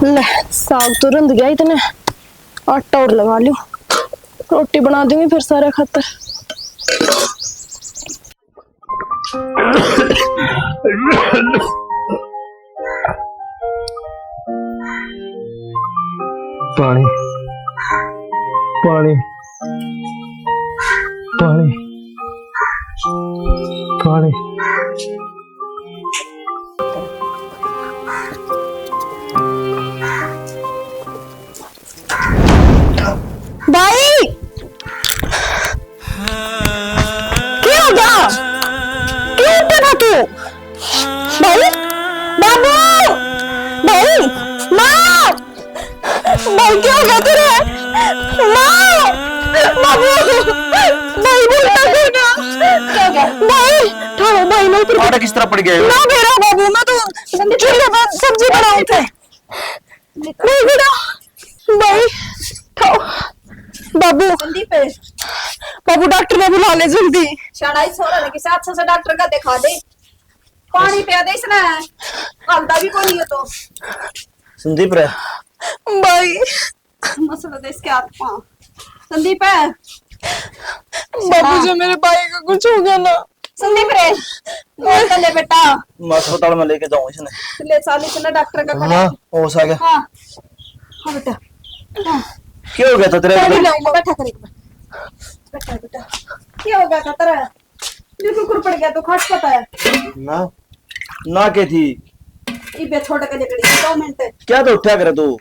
ले साग तो रंध गया इतने, आटा और लगा लूं, रोटी बना दूंगी फिर सारे खातर। पानी पानी पानी पानी। भाई क्या हो गया? क्यों उठा था तू? भाई बाबू, भाई माँ, भाई क्या हो गया तेरे? माँ, बाबू, भाई बोलता क्यों ना? क्या हो गया? भाई ठाओ भाई, मैं तो आटा किस तरह पड़ गया है? ना मेरा बाबू, मैं तो चूल्हे पर सब्जी बनाऊं थे। नहीं बेटा, भाई ठाओ बाबू, संदीप बाबू डॉक्टर ने बुला ले जल्दी। शाड़ा ही छोरा ने किसी अच्छे से डॉक्टर का दिखा दे, पानी पिया दे इसने, हल्दा भी कोई नहीं है तो। संदीप रे भाई मसला दे इसके हाथ पाँव। संदीप है बाबू, जो मेरे भाई का कुछ हो गया ना। संदीप रे, ले ले बेटा, मैं अस्पताल में लेके जाऊं इसने। ले चाली से डॉक्टर का हाँ हो सके। हाँ हाँ बेटा, हाँ क्या हो गया था तेरे? बैठा कर, बैठा बेटा, क्या हो गया था तेरा? जो कुकुर पड़ गया तो खाट पता है ना ना के थी इबे छोड़ के निकली 2 मिनट। क्या तो उठा करे तू?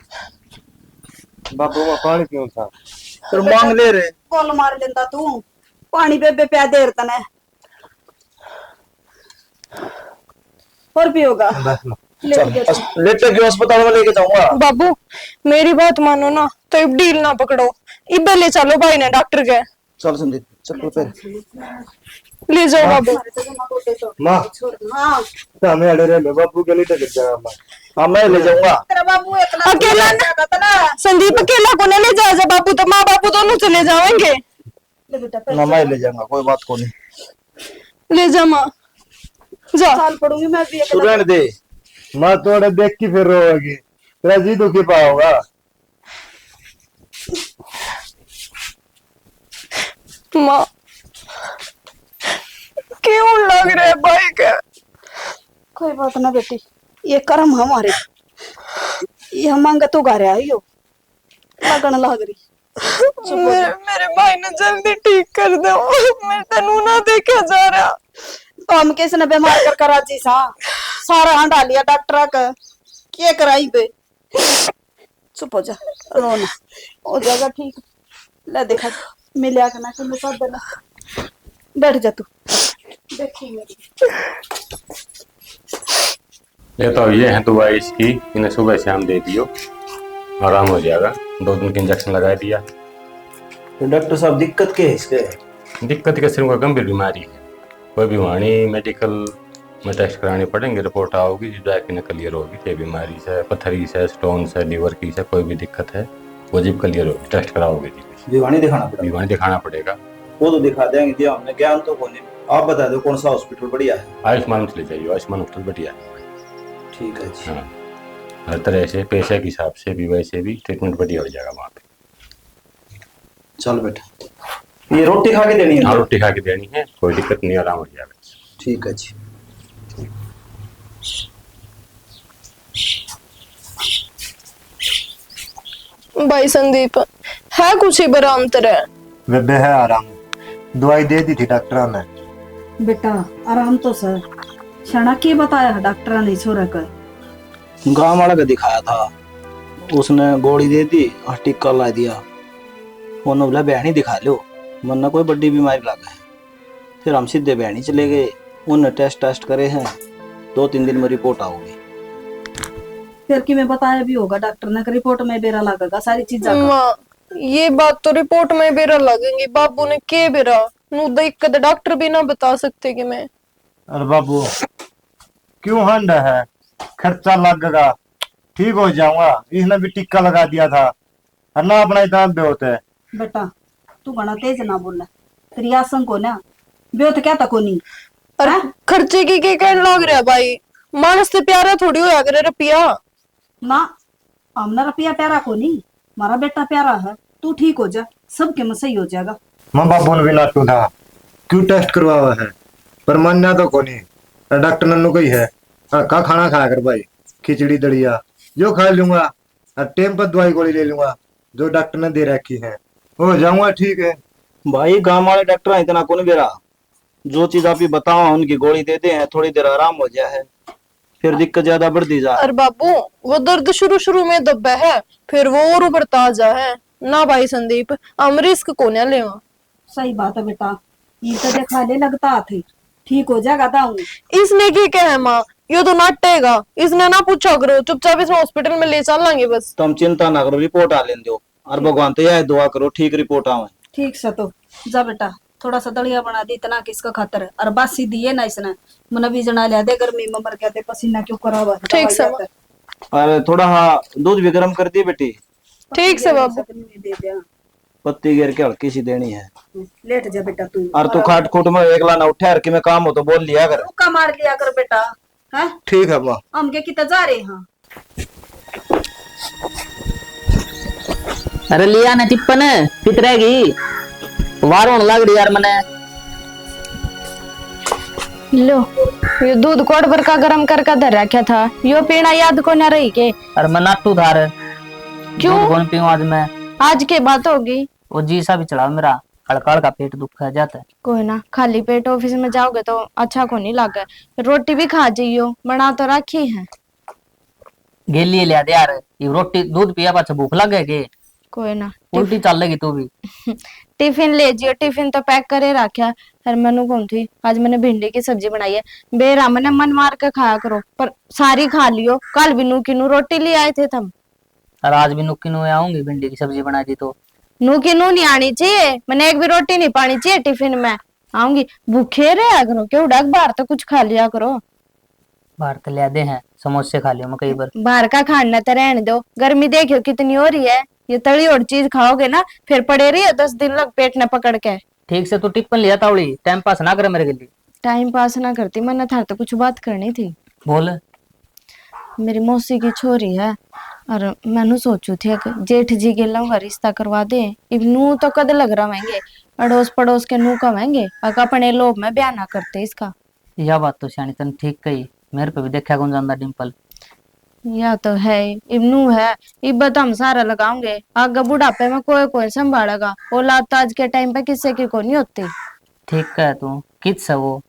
बाबू मैं पानी क्यों था? फिर मांग ले रे। कॉल मार लेंदा तू, पानी बेबे प्या देर तने और भी होगा। लेटे क्यों अस्पताल में लेके जाऊंगा? बाबू मेरी बात मानो ना, तो अब डील ना पकड़ो, इबे ले चलो भाई ने डॉक्टर के। चल संदीप चल पे ले जाओ बाबू। माँ हाँ हमें अड़े रहे बाबू के लिए तो गिर जाएगा माँ। हाँ मैं ले जाऊंगा। तेरा बाबू अकेला अकेला ना, संदीप अकेला को नहीं ले जाए बाबू, तो माँ बापू दोनों चले जाएंगे। ले बेटा ना मैं ले जाऊंगा, कोई बात को नहीं। ले जा माँ, जा। साल पढ़ूंगी मैं भी तू रहने दे। माँ थोड़े देख के फिर रोएगी, तेरा जी दुखी पाओगा। माँ क्यों लग रहा है भाई का? कोई बात ना बेटी, ये कर्म हमारे, ये मांग तो गा रहा है यो लगन लग रही। मेरे भाई ने जल्दी ठीक कर दो, मैं तनु ना देखा जा रहा। तो हम किसने बीमार कर कराची सा सारा हंडा लिया डॉक्टर का, क्या कराई बे? चुप हो जा, रोना हो जाएगा ठीक। ले देखा मिलिया करना कि मुझे देना, बैठ जा तू, देखी मेरी। ये तो ये है दवाई इसकी, इन्हें सुबह शाम दे दियो, आराम हो जाएगा। 2 दिन के इंजेक्शन लगा दिया। तो डॉक्टर साहब दिक्कत क्या है इसके? दिक्कत क्या, सिर्फ गंभीर बीमारी है, कोई बीमारी मेडिकल में टेस्ट कराने पड़ेंगे, रिपोर्ट आओगी जो जाके क्लियर होगी क्या बीमारी से, पथरी से, स्टोन से, लीवर की से, कोई भी दिक्कत है वो जब क्लियर होगी, टेस्ट कराओगे जी। दीवानी दिखाना पड़ेगा। दीवानी दिखाना पड़ेगा। वो तो दिखा देंगे, दिया हमने ज्ञान तो कौन है। आप बता दो कौन सा हॉस्पिटल बढ़िया है? आयुष्मान चले जाइए, आयुष्मान हॉस्पिटल बढ़िया है। ठीक है जी। हाँ, हर तरह से पैसे के हिसाब से भी, वैसे भी ट्रीटमेंट बढ़िया हो जाएगा वहाँ पे। चल बेटा, ये रोटी खा के देनी है? हाँ रोटी खा के देनी है, कोई दिक्कत नहीं, आराम हो जाएगा। ठीक है जी। भाई संदीप है कुछ ही बराम तरह? बेबे है आराम, दवाई दे दी थी डॉक्टर ने। बेटा आराम तो सर, क्षणा के बताया डॉक्टर ने छोरा कर? गांव वाला का दिखाया था, उसने गोली दे दी और टिक्का ला दिया। उन्होंने बोला बहनी दिखा लो, वरना कोई बड़ी बीमारी लगा है। फिर हम सीधे बहनी चले गए, उन्होंने टेस्ट करे हैं, 2-3 दिन में रिपोर्ट आओगी। फिर कि मैं बताया भी होगा डॉक्टर ने, रिपोर्ट में बेरा लगेगा सारी चीज। माँ ये बात तो रिपोर्ट में बेरा लगेंगी। बाबू ने के बेरा नु दिक्कत डॉक्टर भी ना बता सकते कि मैं। अरे बाबू क्यों हंड है, खर्चा लगेगा, ठीक हो जाऊंगा। इसने भी टिक्का लगा दिया था और ना अपना इतना बेहोत है। बेटा तू बड़ा तेज ना बोल, तेरी आसन को ना बेहोत क्या तक नहीं। अरे खर्चे की के कहने लग रहा भाई, मानस से प्यारा थोड़ी होया करे रुपया। ना हमने रुपया प्यारा को नहीं, हमारा बेटा प्यारा है। तू ठीक हो जा, सबके में सही हो जाएगा। माँ बाबू ने भी नाटू था, क्यों टेस्ट करवावा है, पर मानना तो को नहीं। डॉक्टर नन्नू कही है का खाना खाया कर भाई, खिचड़ी दलिया जो खा लूंगा और टाइम पर दवाई गोली ले लूंगा जो डॉक्टर ने दे रखी है, हो जाऊंगा ठीक है। भाई गांव वाले डॉक्टर इतना कौन बेरा, जो चीज आप ही बताओ उनकी गोली दे दे, थोड़ी देर आराम हो जाए, फिर दिक्कत ज्यादा बढ़ती जा। अरे बाबू वो दर्द शुरू शुरू में दबा है, फिर वो और उभरता जा है ना भाई संदीप, हम रिस्क को ना लेवा। सही बात है बेटा, ये तो देखा ले लगता थे ठीक हो जाएगा दाऊ। इसने की क्या है माँ, ये तो नाटेगा, इसने ना पूछा करो, चुपचाप इसे हॉस्पिटल में ले चलेंगे बस। तुम चिंता ना करो, रिपोर्ट आ लेने दो और भगवान तो यह दुआ करो ठीक रिपोर्ट आवे। ठीक से तो जा बेटा, थोड़ा सा दलिया बना दी इतना किसका खातर है, और बासी दिए ना इसने मन भी जना लिया दे, गर्मी में मर गया थे पसीना क्यों करा हुआ है। ठीक से अरे थोड़ा हाँ दूध भी गर्म कर दी बेटी। ठीक से बाबू, दे दिया, पत्ती गिर के हल्की सी देनी है। लेट जा बेटा तू। और तू खाट खूट में एकला ना उठे, कि मैं काम हो तो बोल लिया कर। मुक्का मार लिया कर बेटा, है ठीक है माँ। हम के कितना जा रहे हैं। अरे लिया ना टिप्पन कित रहेगी, वार होने लग रही यार मने। लो ये दूध कोड़ पर का गरम करके धर रखा था, यो पीना याद को ना रही के। अरे मैं नाटू था रे, क्यों कौन पीऊं आज मैं, आज के बात होगी। वो जी सा भी चढ़ा मेरा, हड़काड़ का पेट दुख जाता है। कोई ना, खाली पेट ऑफिस में जाओगे तो अच्छा को नहीं लगे, रोटी भी खा जाइयो, बना तो रखी है। गेली लिया दे यार, ये रोटी दूध पिया पाछा भूख लगे के, कोई ना उल्टी चल लेगी तू भी। टिफिन ले जियो, टिफिन तो पैक करे रखा। हर मनु कौन थी, आज मैंने भिंडी की सब्जी बनाई है, बेरा मैंने मन मार के खाया करो, पर सारी खा लियो। कल भी नू की नू रोटी ले आए थे तुम, और आज भी नुक्की नु आऊंगी, भिंडी की सब्जी बना दी तो। नू की नू नहीं आनी चाहिए, मैंने एक भी रोटी नहीं पानी चाहिए टिफिन में। आऊंगी भूखे रहा करो, क्यों डक बाहर तो कुछ खा लिया करो। बाहर तो लिया दे हैं, समोसे खा लियो मैं कई बार। बाहर का खाना तो रहने दो, गर्मी देखियो कितनी हो रही है, ये तली और चीज खाओगे ना फिर पड़े रही है 10 दिन लग पेट न पकड़ के। ठीक से तू टिप्पन लिया तावड़ी, टाइम पास ना करे मेरे के लिए। टाइम पास ना करती, मैंने थार तो कुछ बात करनी थी। बोल। मेरी मौसी की छोरी है, और मैंने सोचू थी कि जेठ जी के लंगा रिश्ता करवा दे। इब नू तो कद लग रहा महंगे, अड़ोस पड़ोस के नू का महंगे, अगर अपने लोभ में ब्याह ना करते इसका। यह बात तो शानी तन ठीक कही, मेरे पे भी देखा कौन जानता डिम्पल। या तो है, इब नू है, इब तो हम सारा लगाओगे, आगे बुढ़ापे में कोई कोई संभालेगा, औलाद तो आज के टाइम पे किसी की को नहीं होती। ठीक है तू, कित से वो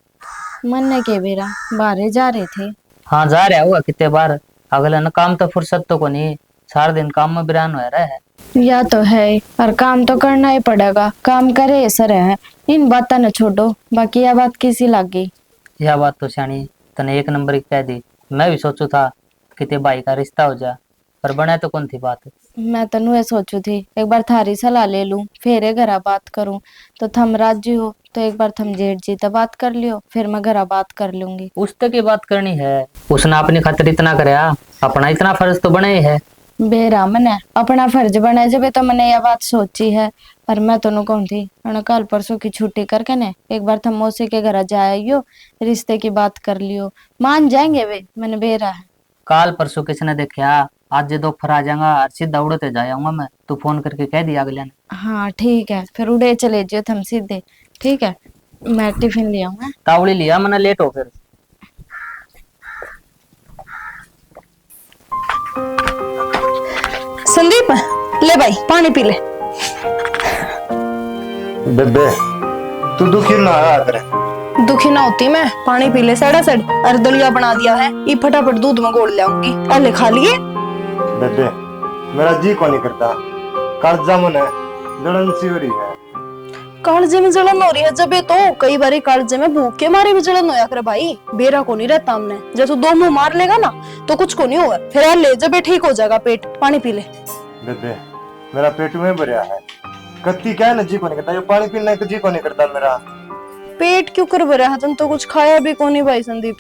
मन के बेरा बाहर जा रहे थे। हाँ जा रहा हुआ कितने बार, अगले न काम तो फुर्सत तो को नहीं, सारा दिन काम में बिरान हो रहा है। या तो है, और काम तो करना ही पड़ेगा, काम करे सर है। इन बात न छोड़ो, बाकी यह बात किसी लग गई। यह बात तो शानी तने एक नंबर की कह दी, मैं भी सोचू था कि भाई का रिश्ता हो जा, पर बना तो कौन थी बात। मैं तनु ये सोचू थी एक बार थारी सलाह ले लूं, फिर घरा बात करूं, तो थम राजी हो तो एक बार थम जेठ जी तो बात कर लियो, फिर मैं घरा बात कर लूंगी। उस तक की बात करनी है, उसने अपनी खातिर इतना कराया, अपना इतना फर्ज तो बने ही है। बेरा मैंने अपना फर्ज बना जब तो मैंने यह बात सोची है, पर मैं तो कौन थी कल परसों की छुट्टी करके ने एक बार थम मौसी के घर जाइयो, रिश्ते की बात कर लियो, मान जाएंगे वे। मैंने बेरा है काल परसों किसने देखा, आज दोपहर आ जाऊंगा, सीधा उड़ते जाऊंगा मैं, तू फोन करके कह दिया अगले ने। हाँ ठीक है, फिर उड़े चले जियो थम सीधे। ठीक है, मैं टिफिन ले आऊंगा। तावड़ी लिया मैंने, लेट हो फिर। संदीप ले भाई पानी पी ले। बेबे तू दुखी ना आ करे, दुखी ना होती मैं, पानी पी ले सड़ा सड़। अरे दलिया बना दिया है, ये फटाफट दूध में घोल लाऊंगी, अले खा लिए। बेबे मेरा जी को नहीं करता, कर्जा मन है, जलन सी हो रही है। कालजे में जलन हो रही है जब, तो कई बार कालजे में भूख के मारे भी जलन होया करे भाई, बेरा को नहीं रहता हमने। जब तू 2 मुंह मार लेगा ना तो कुछ को नहीं होगा, फिर ले जब ठीक हो जाएगा पेट। पानी पी ले। बेबे मेरा पेट में भरया है। कत्ती क्या है ना जी को नहीं करता, जो पानी पीना है जी को नहीं करता मेरा। पेट क्यों कर भरा है? तुम तो कुछ खाया भी को नहीं भाई संदीप।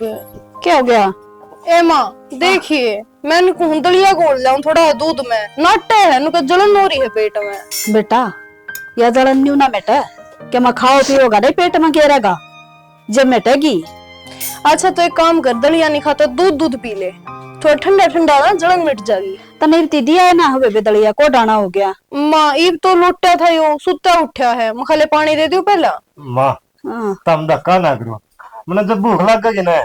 क्या हो गया? ए माँ देखिए, मैंने कुंदलिया घोल लाऊं थोड़ा दूध में, नाटे है नुका जलन हो रही है पेट में। बेटा या जलन न्यू ना बेटा, क्या मैं खाओ पियोगा नहीं पेट में गिरेगा जब मिटेगी। अच्छा तो एक काम कर, दलिया नहीं खाता दूध दूध पी ले, थोड़ा ठंडा ठंडा ना जलन मिट जाएगी। तने दिया है ना हवे बेदलिया को डाना हो गया। माँ ईब तो लुट्टा था यो, सुता उठा है, मैं खाली पानी दे दूं पहला। माँ तम धक्का ना करो, मैंने जब भूख लग गई ना,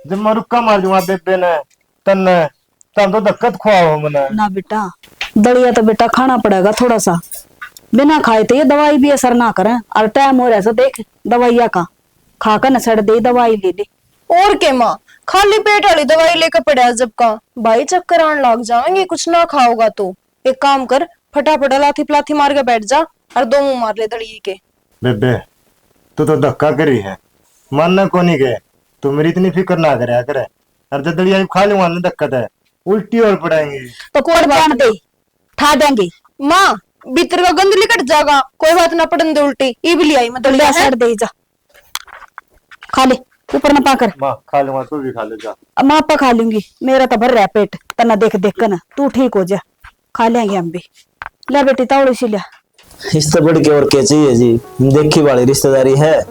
जब मैं रुक्का मार दूंगा बेबे ने तन तम तो धक्कत खुआओ मने। ना बेटा दलिया तो बेटा खाना पड़ेगा थोड़ा सा, बिना खाए तो ये दवाई भी असर ना करे। और टाइम हो रहा देख दवाइया का, खाकर न सड़ दे दवाई ले ले। और के माँ खाली पेट वाली दवाई लेकर पड़ा जब का भाई चक्कर आने लग जाएंगे कुछ ना खाओगा तो। एक काम कर फटाफट लाथी पलाथी मार के बैठ जा और दो मुंह मार ले दड़िए के। बेबे तू तो धक्का करी है, मानना को नहीं गए, तू मेरी इतनी फिक्र ना करे करे। और जब दड़िया खा लूंगा ना दिक्कत है, उल्टी और पड़ाएंगे तो कोड़ बांध दे, ठा देंगे। माँ भीतर का गंद निकट जाएगा, कोई बात ना पड़न दे उल्टी। ई भी ले आई मैं दड़िया सड़ दे जा, खा ले ऊपर ना पाकर। माँ खा लूंगा तू भी खा ले जा। माँ पा खा लूंगी, मेरा तो भर रहा पेट, तना देख देख कर ना तू ठीक हो जा, खा लेंगे हम भी। ले बेटी तावड़ी सी लिया। इससे बढ़ के और क्या चाहिए जी, देखी वाली रिश्तेदारी है,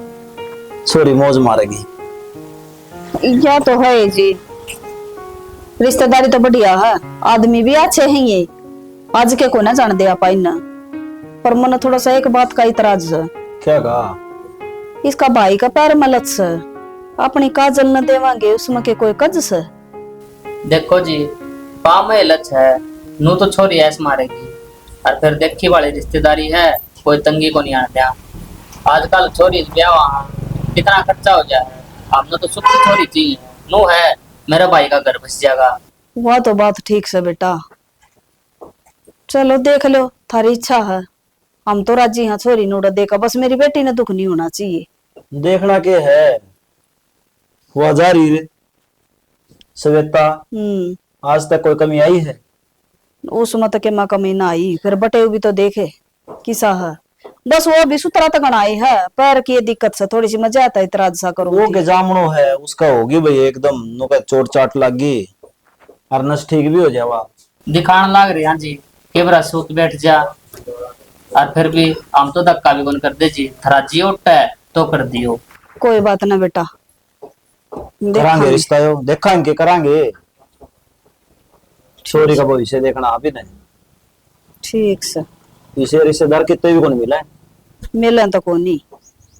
छोरी मौज मारेगी। या तो है जी, रिश्तेदारी तो बढ़िया है, आदमी भी अच्छे हैं ये, आज के को ना जान दे आप इन। पर मन थोड़ा सा एक बात का इतराज है। क्या कहा? इसका भाई का पैर मलत से अपनी काजल न देवांगे उसमें के कोई कज से। देखो जी पाम में लच है, नू तो छोरी ऐस मारेगी, और फिर देखी वाली रिश्तेदारी है, कोई तंगी को नहीं आने। आजकल छोरी ब्याह कितना खर्चा हो जाए, हमने तो सुख की छोरी चाहिए, नू है मेरा भाई का घर बस जाएगा। वह तो बात ठीक से बेटा, चलो देख लो थारी इच्छा है, हम तो राजी हैं छोरी नोड़ा देखा, बस मेरी बेटी ने दुख नहीं होना चाहिए। देखना के है वो जारी रे श्वेता, आज तक कोई कमी आई है? उस मत के माँ कमी ना आई, फिर बटे भी तो देखे किसा है, बस वो भी सुतरा तक आई है, पैर की दिक्कत से थोड़ी सी मजा आता है, इतराज सा करो। वो के जामनो है उसका होगी भाई, एकदम नुका चोट चाट लग गई और नस ठीक भी हो जावा। दिखाने लग रही हाँ जी, केवरा सूत बैठ जा, और फिर भी हम तो धक्का भी कौन कर दे जी, थरा जी उठता है तो कर दियो। कोई बात ना बेटा, करांगे रिश्ता यो, देखांगे करांगे, छोरी का भविष्य देखना अभी नहीं। ठीक से इसे रिश्तेदार कितने भी कौन मिला है? मिले तो को नहीं,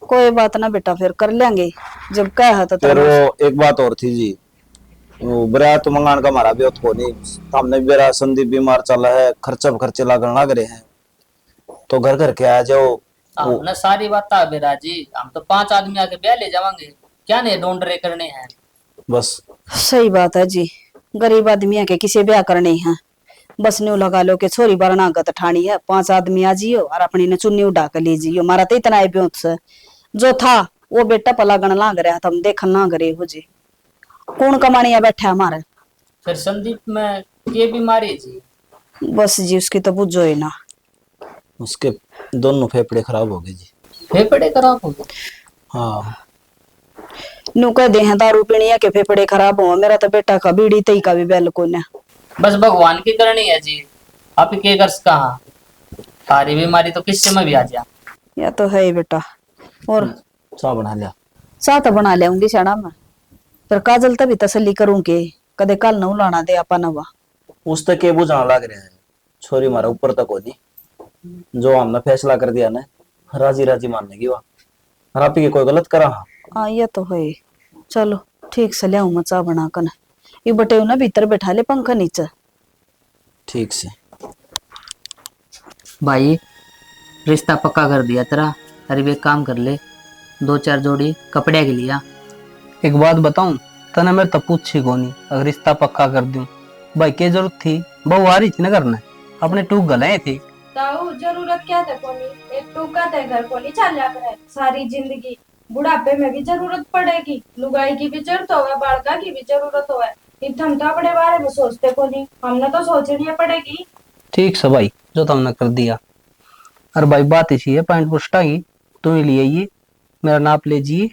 कोई बात ना बेटा, फिर कर लेंगे जब कह है तो। फिर वो एक बात और थी जी, वो बरात मंगान का हमारा भी को नहीं, हमने मेरा संदीप बीमार चला है, खर्चे लागन लग रहे हैं, तो घर घर के आ जाओ। हमने सारी बात बेरा जी, हम तो 5 आदमी आके ब्याह ले जावांगे, क्या नहीं ढूंढ रहे करने हैं बस। सही बात है जी, गरीब आदमी के किसी ब्याह करने हैं, बस न्यू लगा लो के छोरी बरना गत ठाणी है, 5 आदमी आ जियो और अपनी ने चुन्नी उड़ा के ले जियो। मारा तो इतना ब्योत से जो था वो बेटा पला गण लाग रहा था, हम देखन ना करे हो जी, कौन कमानिया बैठा हमारे। फिर संदीप में ये बीमारी जी, बस जी उसकी तो बुझो ही ना, उसके दोनों फेफड़े खराब हो गए जी। फेफड़े खराब हो गए? हाँ न्यू कह दे हैं दारू पीनी है के फेफड़े खराब हो, मेरा तो बेटा का बीड़ी तई का भी बैल को ना। बस भगवान की करनी है जी, आप ही के कर कहा, सारी बीमारी तो किससे में भी आ जा। या तो है ही बेटा। और चाह बना लिया? चाह तो बना लियाऊंगी शाना में, पर काजल तभी तसल्ली करूंगी, कदे कल न लाना दे आपा नवा। उस तक के बुझाना लग रहा है, छोरी मारा ऊपर तक होनी, जो हमने फैसला कर दिया ना राजी राजी मानने की, वाह आप ही कोई गलत करा। हाँ ये तो है, चलो ठीक से लियाऊं मैं चाह बना कर, ये बटे ना भीतर बैठा ले पंखा नीचे। ठीक से भाई रिश्ता पक्का कर दिया तेरा, अरे वे काम कर ले, 2-4 जोड़ी कपड़े के लिया। एक बात बताऊं तने, मेरे तो पूछी कोनी, अगर रिश्ता पक्का कर दूं भाई के जरूरत थी, बहु आ रही थी ना करने, अपने टूक गलाए थी। ताऊ जरूरत क्या था कोनी, एक टूका थे घर कोनी चल जा करे सारी जिंदगी, बुढ़ापे में भी जरूरत पड़ेगी, लुगाई की भी जरूरत होवे, बालका की भी जरूरत होवे, हम तो अपने बारे में सोचते कोनी, हमने तो सोचनी पड़ेगी। ठीक से भाई, जो तुमने कर दिया। और भाई बात इसी है पैंट पुष्टा की, तुम ही ले आइए, मेरा नाप ले जिए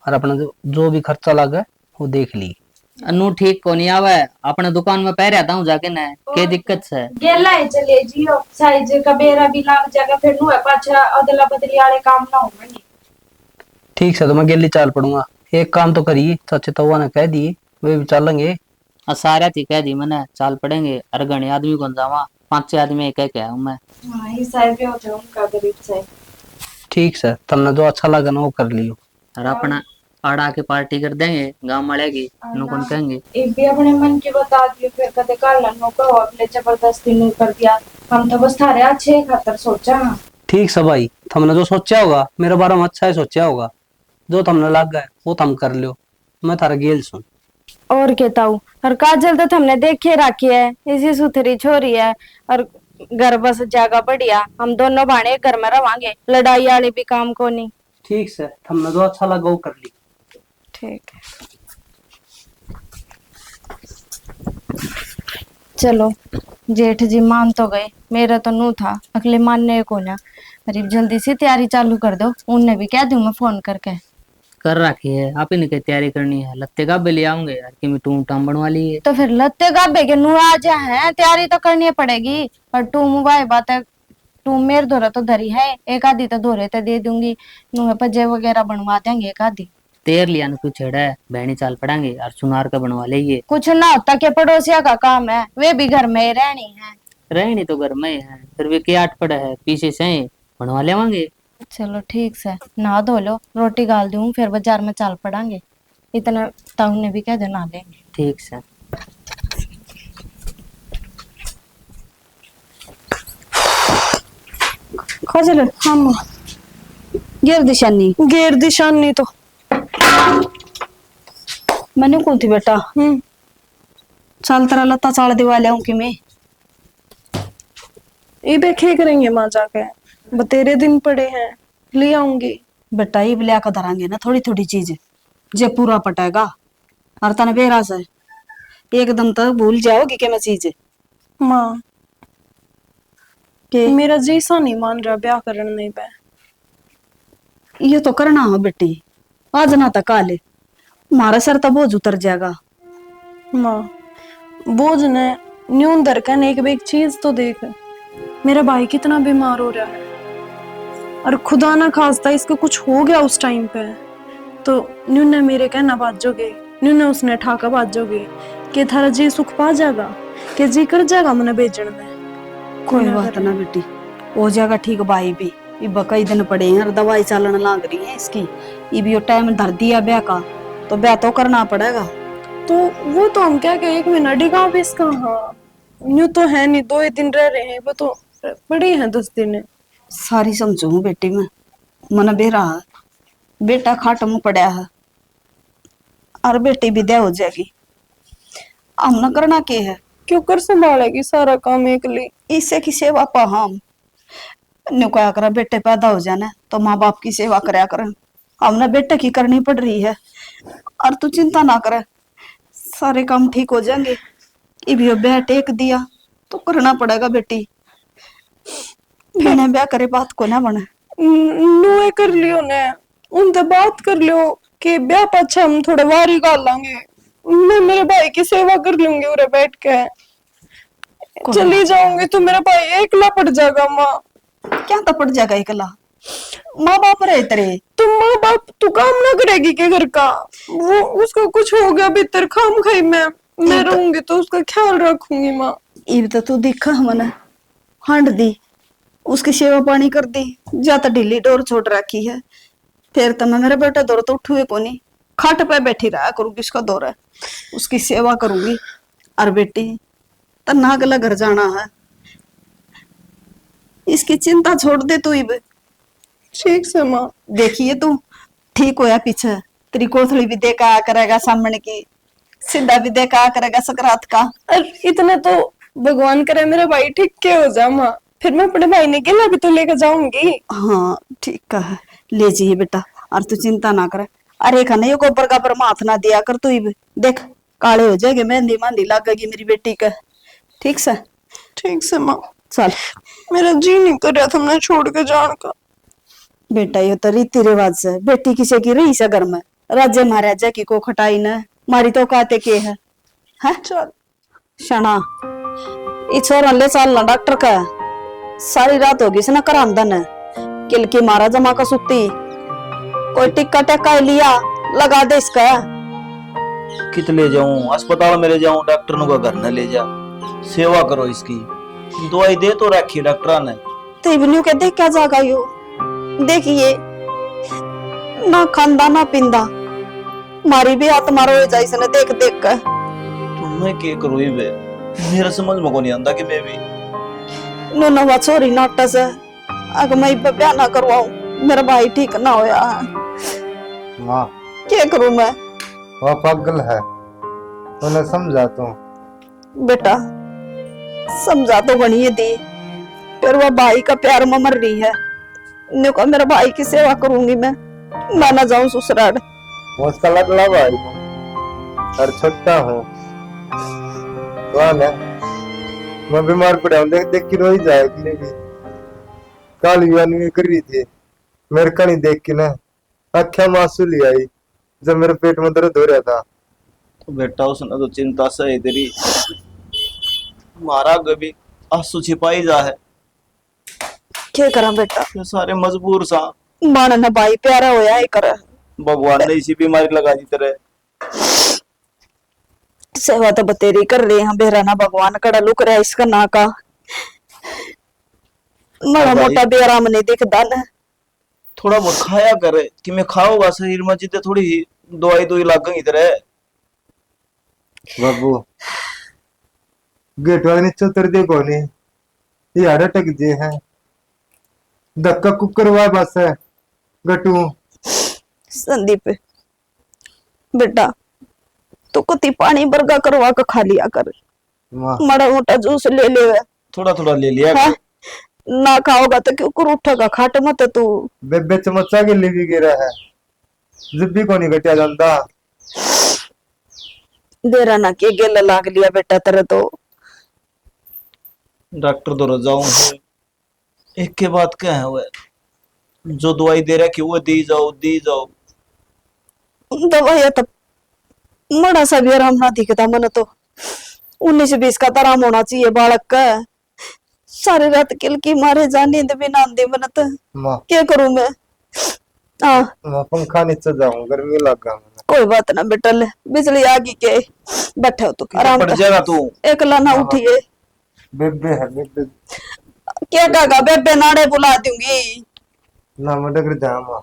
और अपना जो भी खर्चा लगा वो देख ली। अनु ठीक को नहीं आवे, अपने दुकान में पहरा था जाके ना, के दिक्कत है? गेला है चले जियो, साइज का बेरा भी लाग जाएगा, फिर नु है पाछा अदला बदली वाले काम ना होंगे। ठीक है तो मैं गेली चाल पड़ूंगा। एक काम तो करिए, चाचे तवा ने कह दिए वे भी चलेंगे। सारा थी कह दी मैंने चाल पड़ेंगे, अरगने आदमी कौन जावा, 5-6 आदमी कह के आऊं मैं। हाँ ये साइज भी होते हैं उनका गरीब से। ठीक है, तुमने जो अच्छा लगा ना वो कर लियो। और अपना आड़ा के पार्टी कर देंगे गांव वाले की, नु कौन कहेंगे। एक भी अपने मन की बता दियो, फिर कदे काल नो को अपने जबरदस्ती नु कर दिया। हम तो बस थारे अच्छे खातर सोचा। ठीक है भाई, तुमने जो सोचा होगा मेरे बारे में अच्छा ही सोचा होगा, जो तुमने लग गए वो तुम कर लियो, मैं थारा गेल सुन। और कहता हूँ, और काजल तो हमने देखे रखी है, इसी सुथरी छोरी है, और घर बस जागा बढ़िया, हम दोनों भाने घर में रवांगे, लड़ाई वाले भी काम को नहीं। ठीक है, तुमने जो अच्छा लगा वो कर ली। ठीक है चलो, जेठ जी मान तो गए, मेरा तो नू था अगले मानने को ना। अरे जल्दी से तैयारी चालू कर दो, उन्हें भी कह दूं मैं फोन करके। कर रखी है, आप ही ने तैयारी करनी है, लत्ते का ले आऊंगे यार कि मैं टूम टाम बनवा ली है। तो फिर लत्ते गाबे के नू आ जा है, तैयारी तो करनी पड़ेगी। और टू मुबाई बात है, टू मेरे धोरे तो धरी है, एक आधी तो धोरे तो दे दूंगी, नू पजे वगैरह बनवा देंगे एक आधी। तेर लिया न कुछ छेड़ा है, बहनी चाल पड़ेंगे और सुनार का बनवा लेंगे। कुछ ना होता के पड़ोसिया का काम है, वे भी घर में ही रहनी है। रहनी तो घर में है, फिर वे क्या आट पड़ा है, पीछे से बनवा लेवांगे। चलो ठीक से, नहा धो लो, रोटी गाल दूं, फिर बाजार में चाल पड़ांगे। इतना ताऊ ने भी कह दो ना लेंगे। ठीक से। खजल हम गेर दिशानी तो मैंने कौन थी बेटा। चल तेरा लता चाल दिवा ले कि मैं ये देखे करेंगे माँ जाके, बतेरे दिन पड़े हैं, ले आऊंगी। बेटा ये लिया कर धरांगे ना थोड़ी थोड़ी चीज, जे पूरा पटेगा। और तने बेरा से एकदम तो भूल जाओगी कि मैं चीज माँ के मेरा जैसा नहीं मान रहा ब्याह करने नहीं पे। ये तो करना हो बेटी, आज ना तो काले मारा सर तो बोझ उतर जाएगा। माँ बोझ ने न्यून दरकन एक चीज तो देख, मेरा भाई कितना बीमार हो रहा है, और खुदा ना खास्ता इसको कुछ हो गया उस टाइम पे तो न्यून ने मेरे कहना बाजोगे, न्यून ने उसने ठाका बाजोगे कि थारा जी सुख पा जाएगा, कि जी कर जाएगा मैंने बेचने में। कोई बात ना बेटी, हो जाएगा ठीक। भाई भी इब कई दिन पड़े हैं और दवाई चलने लग रही है इसकी, ये भी टाइम धर दिया ब्याह का, तो ब्याह तो करना पड़ेगा। तो वो तो हम क्या कहे, 1 महीना डिगा भी इसका। हाँ न्यू तो है नहीं, 2 दिन रह रहे हैं, वो तो बड़े हैं 10 दिन। सारी समझू बेटी में मन बेरा है, बेटा खाट मुंह पड़ा है और बेटी विद्या हो जाएगी। हम न करना के है, क्यों कर संभालेगी सारा काम एकली। इससे की सेवा पा हम न्यू क्या कर, बेटे पैदा हो जाना तो माँ बाप की सेवा कराया कर, हमने बेटे की करनी पड़ रही है। और तू चिंता ना करे, सारे काम ठीक हो जाएंगे। ये भी ब्याह टेक दिया तो करना पड़ेगा बेटी, बिना ब्याह करे बात को ना बने। नुए कर लियो ने, उनसे बात कर लियो कि ब्याह पाछा हम थोड़ा वारी गाल लांगे, मैं मेरे भाई की सेवा कर लूंगी उरे बैठ के। चली जाऊंगी तो मेरा भाई एकला पड़ जाएगा। माँ क्या तो पड़ जाएगा एकला, माँ बाप रहे तेरे। तुम माँ बाप तू काम ना करेगी के घर का, वो उसको कुछ हो गया भीतर खाम खाई मैं रहूंगी तो उसका ख्याल रखूंगी। माँ ये तो तू दिखा हमने हंड दी, उसकी सेवा पानी कर दी, ज्यादा ढीली डोर छोड़ रखी है। फिर तो मैं मेरा बेटा दौर तो उठुए को नहीं, खाट पे बैठी रहा करूंगी, उसका दौर है उसकी सेवा करूंगी। और बेटी तो नागला घर जाना है, इसकी चिंता छोड़ दे तू। इब ठीक से माँ, देखिए तू ठीक होया पीछे, तेरी कोथड़ी भी देखा करेगा सामने की, सीधा भी देखा करेगा सकरात का। और इतना तो भगवान करे मेरा भाई ठीक के हो जा। माँ फिर मैं अपने भाई ने केला भी तो लेकर जाऊंगी। हाँ ठीक है, ले जाइए बेटा, और तू चिंता ना करे। अरे खाने ये गोबर गाबर माथ ना दिया कर तू, इब देख काले हो जाएगे, मेहंदी मेहंदी लगेगी मेरी बेटी का। ठीक से ठीक से माँ। चल मेरा जी नहीं कर रहा था मैं छोड़ के जाने का। बेटा ये तो रीति रिवाज से बेटी किसी की रही से घर में राज्य महाराजा की को खटाई न मारी तो काते के है चल शना ई छोरा ले चल ना डॉक्टर का सारी रात होगी से ना करामदन है किल की महाराजा माँ का सुत्ती कोई टिक्का टेक्का लिया लगा दे इसका कित ले जाऊं अस्पताल में ले जाऊं डॉक्टर नु का घर न ले जा सेवा करो इसकी दवाई दे तो रखी डॉक्टर ने तो इवन्यू के देख क्या जागा यो देखिए ना खांदा ना पिंदा मारी भी हाथ मारो जाए इसने देख देख कर तो मैं के करूं बे मेरा समझ में को नहीं आंदा कि मैं भी नो नवा छोरी नाटा से अगर मैं इब ब्याह ना करवाऊं मेरा भाई ठीक ना होया माँ क्या करूं मैं वह पागल है उन्हें समझा तू। बेटा समझा तो बनी दी फिर वह भाई का प्यार में मर रही है ने को मेरा भाई की सेवा करूंगी मैं ना जाऊं ससुराल मुझका लड़ला भाई हूँ और छोटा हूँ मैं बीमार पड़ा हूँ देख देख के रोई जाएगी लेकिन कल युवानी कर रही थी मेरे कहीं देख के ना अख्या मासूम ले आई जब मेरे पेट में दर्द हो रहा था। तो बेटा उसने तो चिंता से तेरी मारा गभी आंसू छिपाई जा है क्या करा बेटा ये सारे मजबूर सा माना ना भाई प्यारा होया है कर भगवान ने इसी बीमारी लगा दी तेरे सेवा तो बतेरी कर रहे हैं बेरा ना भगवान कड़ा लुक रहा है इसका ना का बड़ा मोटा बेराम नहीं दिखता ना थोड़ा बहुत खाया करे कि मैं खाऊंगा शरीर में जितने थोड़ी दवाई दवाई लग गई तेरे बाबू गेट वाले नीचे उतर दे कोने ये आड़ा टक जे है धक्का कुकर हुआ बस है गटू संदीप बेटा तो कुत्ती पानी बर्गा करवा के खा लिया कर बड़ा मोटा जूस ले ले थोड़ा थोड़ा ले लिया है? ना खाओगा तो क्यों कर उठेगा खाट मत तू बेबे चमचा के लिए भी गिरा है जब भी कोनी घटिया जानता देरा ना के गेल लाग लिया बेटा तेरे तो डॉक्टर तो जाऊं एक के बाद क्या है वो जो दवाई दे रहा कि वो दी जाओ दवाई तो मड़ा सा भी आराम ना दिखता मन तो 19-20 का आराम होना चाहिए बालक का सारी रात किल की मारे जा नींद भी ना आंदी मन तो क्या करूं मैं मैं पंखा नीचे जाऊं गर्मी लगा कोई बात ना बेटा ले बिजली आ गई के बैठे हो तू आराम पड़ जाएगा तू एकला ना उठिए बेबे है बेबे क्या कहा बेबे नाड़े बुला दूंगी ना मैं डर जाऊंगा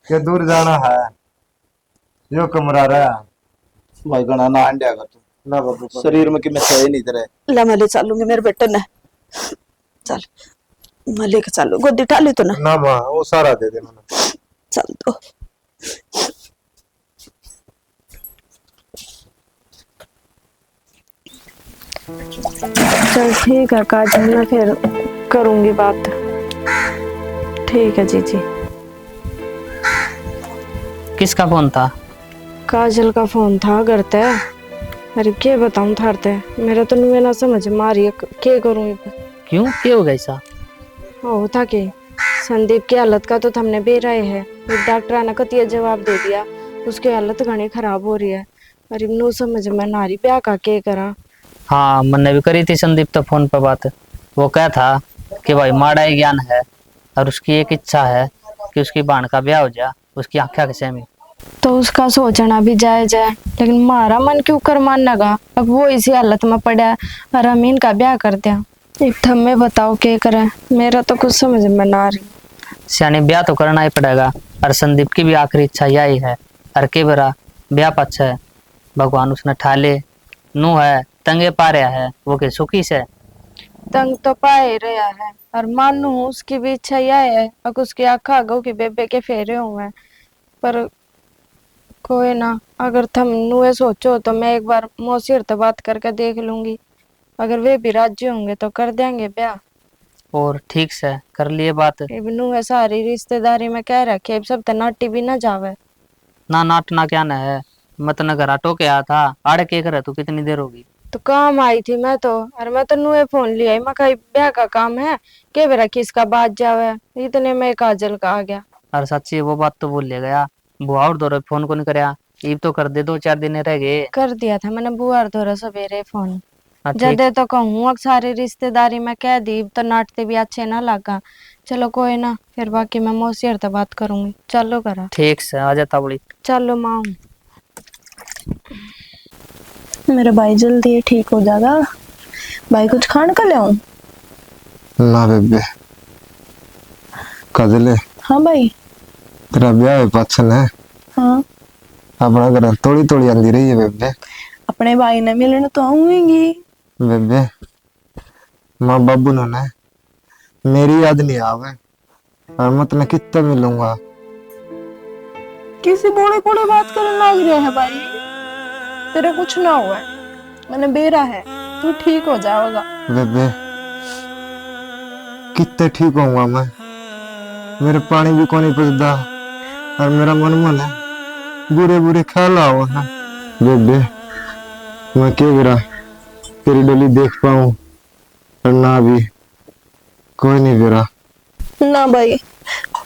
क्या दूर जाना है यो कमरा रहा भाई गणा ना अंडेगा तू ना बाबू शरीर में कि मैं सही नहीं तेरे ला मैं ले चलूंगी मेरे बेटे ने चल मैं लेके चलू गोदी ठाली तो ना माँ वो सारा दे दे मैंने चल तो चल ठीक है काजल मैं फिर करूंगी बात। ठीक है जीजी। किसका फोन था? काजल का फोन था घर ते। अरे क्या बताऊं थारते मेरा तो नुए ना समझ मारी क्या करूं क्यों क्या हो गया ऐसा? हो था कि संदीप की हालत का तो हमने बे रहे है डॉक्टर ने कतिया जवाब दे दिया उसकी हालत घनी खराब हो रही है। अरे नु समझ में नारी ब्याह का क्या करा। हाँ मैंने भी करी थी संदीप तो फोन पर बात। वो क्या था कि भाई माड़ा ही ज्ञान है और उसकी एक इच्छा है कि उसकी बहन का ब्याह हो जाए उसकी आंखें के सेमी। तो उसका सोचना भी जायज है लेकिन मारा मन क्यों कर मान लगा अब वो इसी हालत में पड़ा है और हम इनका ब्याह कर दिया। एक थम में बताओ क्या करे मेरा तो कुछ समझ में ना आ रही। सियानी ब्याह तो करना ही पड़ेगा और संदीप की भी आखिरी इच्छा यही है और के बरा ब्याह पक्ष है भगवान उसने ठाले नू है तंगे पा रहा है वो के सुखी से तंग तो पाए रहा है और मानू उसकी भी इच्छा यह है और उसकी आँखा गो की बेबे के फेरे हुए पर कोई ना अगर तुम नुए सोचो तो मैं एक बार मौसीर तो बात करके देख लूंगी अगर वे भी राजी होंगे तो कर देंगे ब्याह। और ठीक से कर लिए बात। नुए सारी रिश्तेदारी में कह रखे सब तो नाटी भी ना जावे ना नाटना क्या ना है मत न घर आटो के आया था आड़े के करे तू कितनी देर होगी। तो काम आई थी मैं तो, और मैं तो नुए फोन लिया मैं कहीं ब्याह का काम है के बेरा किसका बात जावे, इतने में काजल का आ गया। अरे सच्ची वो बात तो भूल ले गया, बुआ और दौरे फोन को नहीं करया, ईब तो कर दे, 2-4 दिन रह गए। कर दिया था मैंने बुआ धोरा सवेरे फोन। हाँ, ठीक। जदे तो कहूँ अब सारी रिश्तेदारी में कह दी तो नाटते भी अच्छे ना लगा। चलो कोई ना, फिर बाकी मैं मौसी से बात करूंगी। चलो करा ठीक से आ जाता बड़ी। चलो माँ। मेरा भाई जल्दी ठीक हो जाएगा। भाई कुछ खान का ले आऊं? ना बेबे कदले हाँ भाई। तेरा ब्याह है पाछन है। हाँ अपना घर थोड़ी थोड़ी आंदी रही है बेबे। अपने भाई ने मिलने तो आऊंगी बेबे। माँ बाबू ने मेरी याद नहीं आवे और मैं तुम्हें कितना मिलूंगा। किसी बूढ़े कोड़े बात करने लग रहा है भाई। तेरा कुछ ना हुआ है, मैंने बेरा है, तू ठीक हो जाएगा। बेबे कितने ठीक होऊंगा मैं, मेरे पानी भी कोनी पचदा और मेरा मन है बुरे बुरे ख्याल आओ है। बेबे मैं क्या करा तेरी डोली देख पाऊं और ना भी कोई नहीं बेरा। ना भाई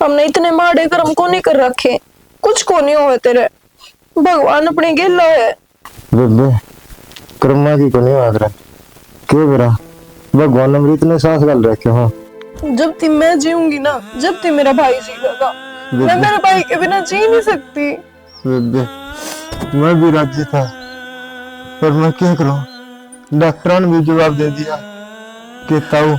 हमने इतने माड़े कर्म को नहीं कर रखे, कुछ को नहीं हुए तेरे, भगवान अपने गेला है। बेबे कर्मा की को नहीं आग रहा क्यों बेरा, भगवान ने मेरे इतने सांस डाल रखे हो। जब तक मैं जीऊंगी ना, जब तक मेरा भाई जीएगा, मैं मेरे भाई के बिना जी नहीं सकती। बेबे मैं भी राजी था पर मैं क्या करूं, डॉक्टर ने भी जवाब दे दिया कि ताऊ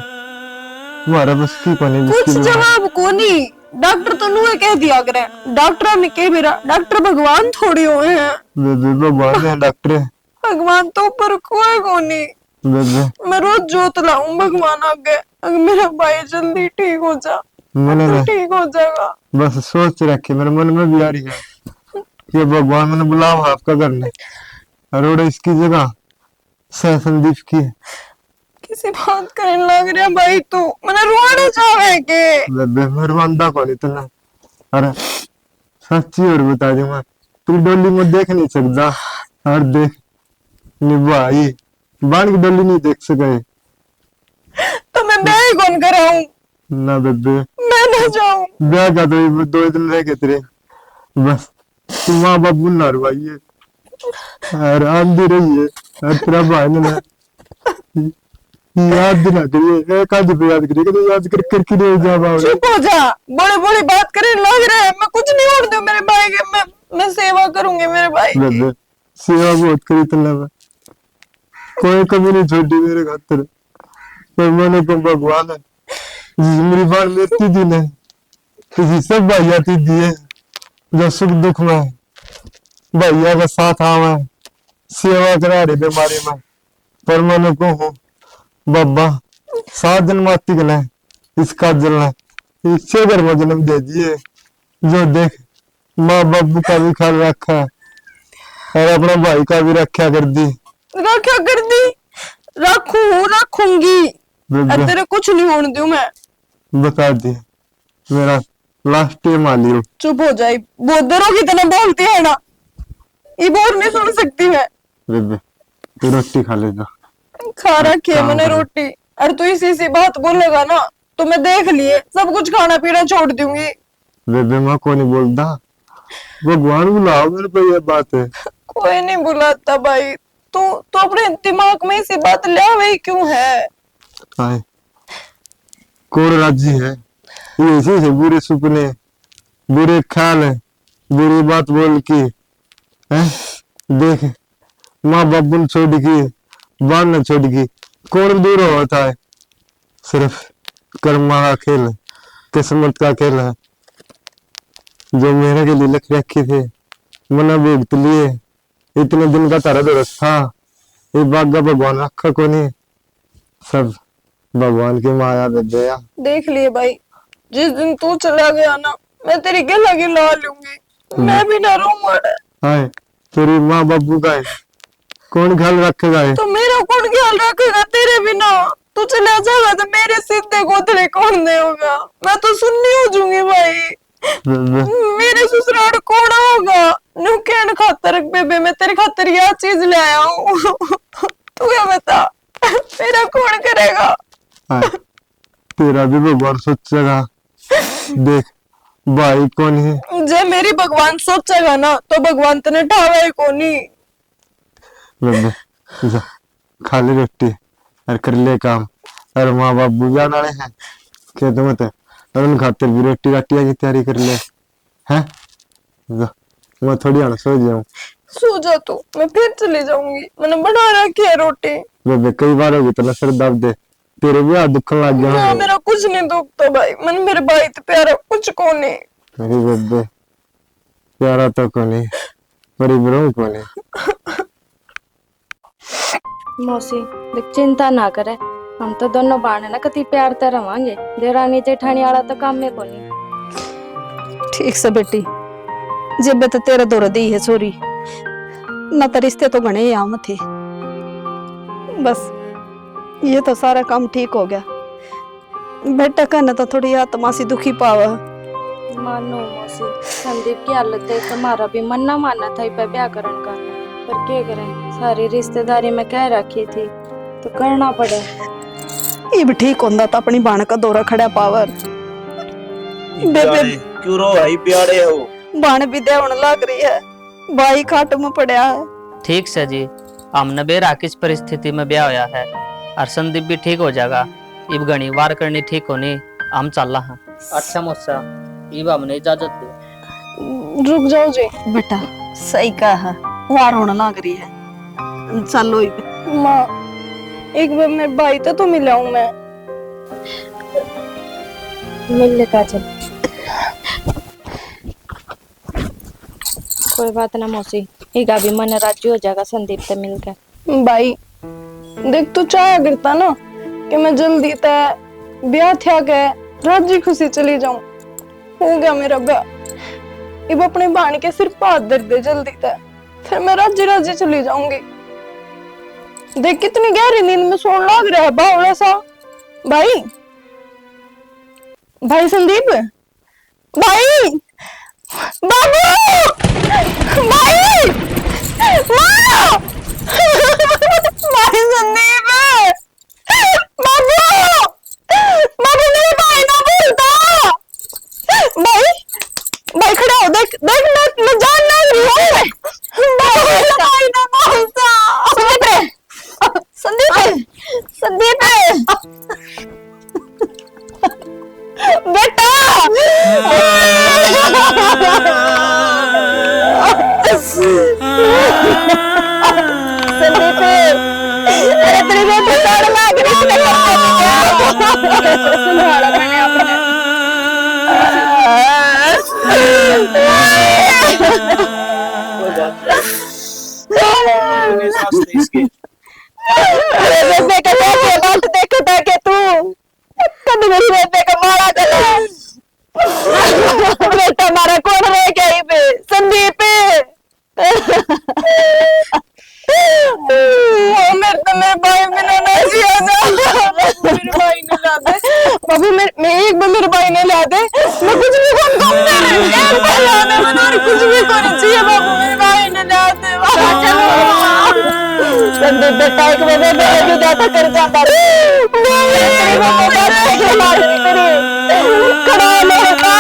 तुम्हारा बस की कोनी। कुछ जवाब को नहीं, डॉक्टर तो नुए कह दिया करे, डॉक्टर ने कह मेरा, डॉक्टर भगवान थोड़ी हुए हैं। बेबे भगवान है डॉक्टर, भगवान तो ऊपर कोई को नहीं। बेबे मैं रोज जोत लाऊं भगवान आगे, अगर मेरा भाई जल्दी ठीक हो जा मैंने तो ठीक हो जाएगा। बस सोच रखी मेरे मन में भी आ रही है कि भगवान मैंने बुलाओ आपका करने और इसकी जगह सह संदीप की। किसी बात करने लग रहा भाई, तू मैंने रोना चाहे के। बेबे मैं रवांदा को इतना, अरे सच्ची और बता दूं मैं, तू डोली में देख नहीं सकता और देख निभाई बाण की डोली नहीं देख सके। तो मैं ब्याह ही कौन कराऊं? ना बेबे मैं ना जाऊं। ब्याह का तो 2 दिन रह गए तेरे, बस तू माँ बाबू ना रुआइए और आंधी रही है और तेरा भाई ने याद दिला करिए, एक आध पे याद करिए कि याद कर करके नहीं जा पाओगे। चुप हो जा, बड़े बड़े बात करने लग रहे हैं। मैं कुछ नहीं होने दूं मेरे भाई के, मैं सेवा करूंगी मेरे भाई की। बेबे सेवा बहुत करी तुमने, कोई कमी नहीं छोड़ी मेरे खातिर, पर मैंने को भगवान है जिस मेरी बात लेती थी ने किसी सब भाइया थी दिए जो सुख दुख में भैया का साथ आवा सेवा करा रहे बीमारी में। पर मैंने को हूँ बाबा 7 जन्माती गले इस काजल ने इससे घर में जन्म दे दिए, जो देख माँ बाबू का भी ख्याल रखा और अपना भाई का भी रक्षा कर दी। रखा कर दी, रखूंगी और तेरे कुछ नहीं होने दूं मैं। बता दी मेरा लास्ट टाइम आ लियो। चुप हो जाए, बोदरों की तरह बोलती है ना, ये बोर नहीं सुन सकती मैं। बेबे तू रोटी खा लेगा। खा रखी है मैंने रोटी, और तू इसी बात बोलेगा ना तो मैं देख लिए सब कुछ खाना पीना छोड़ दूंगी। बेबे मैं को नहीं बोलता, भगवान बुलाओ मेरे पे ये बात है। कोई नहीं बुलाता भाई, तू अपने दिमाग में इसी बात ले आवे क्यों है? हाय कौन राजी है ये ऐसे से बुरे सपने बुरे ख्याल है बुरी बात बोल के हैं। देख माँ बाबू ने छोड़ की बाल ने छोड़ की कौन दूर होता है, सिर्फ कर्मा का खेल है, किस्मत का खेल है जो मेरे के लिए लिख रखे थे मना भुगत लिए। इतने दिन का तारा दरस था ये बागा भगवान रखा को नहीं, सब भगवान की माया दे दिया। देख लिए भाई, जिस दिन तू चला गया ना मैं तेरी गला गिला लूंगी, मैं भी ना रोऊंगा। हाय तेरी माँ बाबू का है कौन ख्याल रखेगा है? तो मेरा कौन ख्याल रखेगा तेरे बिना? तू चला जाएगा तो मेरे सीधे गोदड़े कौन देगा? मैं तो सुननी हो जाऊंगी भाई। मेरे ससुराल कौन होगा? नुकेन खातर बेबे मैं तेरे खातर यह चीज ले आया हूँ। तू क्या तेरा भी भगवान सोचेगा। देख भाई कौन है। जे मेरी भगवान सोचेगा ना तो भगवान तने ठावे कोनी। बेबे जा खा ले रोटी और कर ले काम। और माँ बाप बुझा नाले हैं क्या तुम तो उन खातिर भी रोटी राटिया की तैयारी कर ले हैं। जा मैं थोड़ी आना सो जाऊं। सो जा तू, मैं फिर चली जाऊंगी। मैंने बना रखी है रोटी। बेबे कई बार होगी तो सर दर्द दे तेरे भी हाथ दुखन लग गया ना है। मेरा कुछ नहीं दुखता भाई। मन मेरे भाई तो प्यारा कुछ को नहीं। मेरी बेबे प्यारा तो को नहीं मेरी बरो को नहीं। मौसी देख चिंता ना करे, हम तो दोनों बाण है ना कति प्यार ते रवांगे। देवरानी जेठानी वाला तो काम में कोनी। ठीक से बेटी, जेबे तो तेरा दौर दी है छोरी ना तो रिश्ते तो घने आम थे। बस ये तो सारा काम ठीक हो गया। बेटा कहना तो थोड़ी आत्मा सी दुखी पावा। मानो मौसी संदीप की हालत देख हमारा भी मन ना मानना था इस पे ब्याह करने का, पर क्या करें सारी रिश्तेदारी में कह रखी थी तो करना पड़े। ये भी ठीक होंदा तो अपनी बाण का दौरा खड़ा पावर। बेबे क्यों रो भाई प्यारे हो। बाण भी देवण लग रही है, भाई खाट में पड़ा है। ठीक से जी, हमने बेरा किस परिस्थिति में ब्याह होया है और संदीप भी ठीक हो जाएगा। इब गणी वार करनी ठीक होनी, हम चल रहा हैं। अच्छा मौसा इब हमने इजाजत दो। रुक जाओ जी। बेटा सही कहा, वार होने लग रही है। चलो माँ एक बार मेरे भाई तो मिलाऊं मैं। मिल ले काजल। कोई बात ना मौसी, एक भी मन राज्य हो जाएगा संदीप से मिलकर। भाई देख तू चाह करता ना कि मैं जल्दी तय ब्याह थिया के राजी खुशी चली जाऊं। हो गया मेरा ब्याह। अब अपने बाण के सिर पात दर दे जल्दी तय, फिर मैं राजी राजी चली जाऊंगी। देख कितनी गहरी नींद में सोने लग रहा है बावड़ा सा। भाई भाई संदीप भाई बाबू भाई माँ भाई संदीप बाबू बाबू मेरे भाई ना बोलता। भाई भाई खड़ा हो, देख देख मैं जान ना रही हूँ। भाई ना बोलता। संदीप संदीप बेटा संदीप अरे तेरी बेटी लड़ लग रही है। सुनवाड़ा मैंने अपने अरे बेबे का कैसे बात देखे देखे तू कभी मेरी बेबे का मारा चला। बेटा हमारा कौन रह गया ही पे संदीप। मेरे भाई मैंने नहीं मेरे भाई ने ला दे बाबू। मैं एक बार मेरे भाई ने ला दे, मैं कुछ भी कौन कुछ भी करनी चाहिए बाबू। मेरे भाई ने ला दे संदीप बेटा एक बार मेरे भी जाता कर जाता खड़ा नहीं था।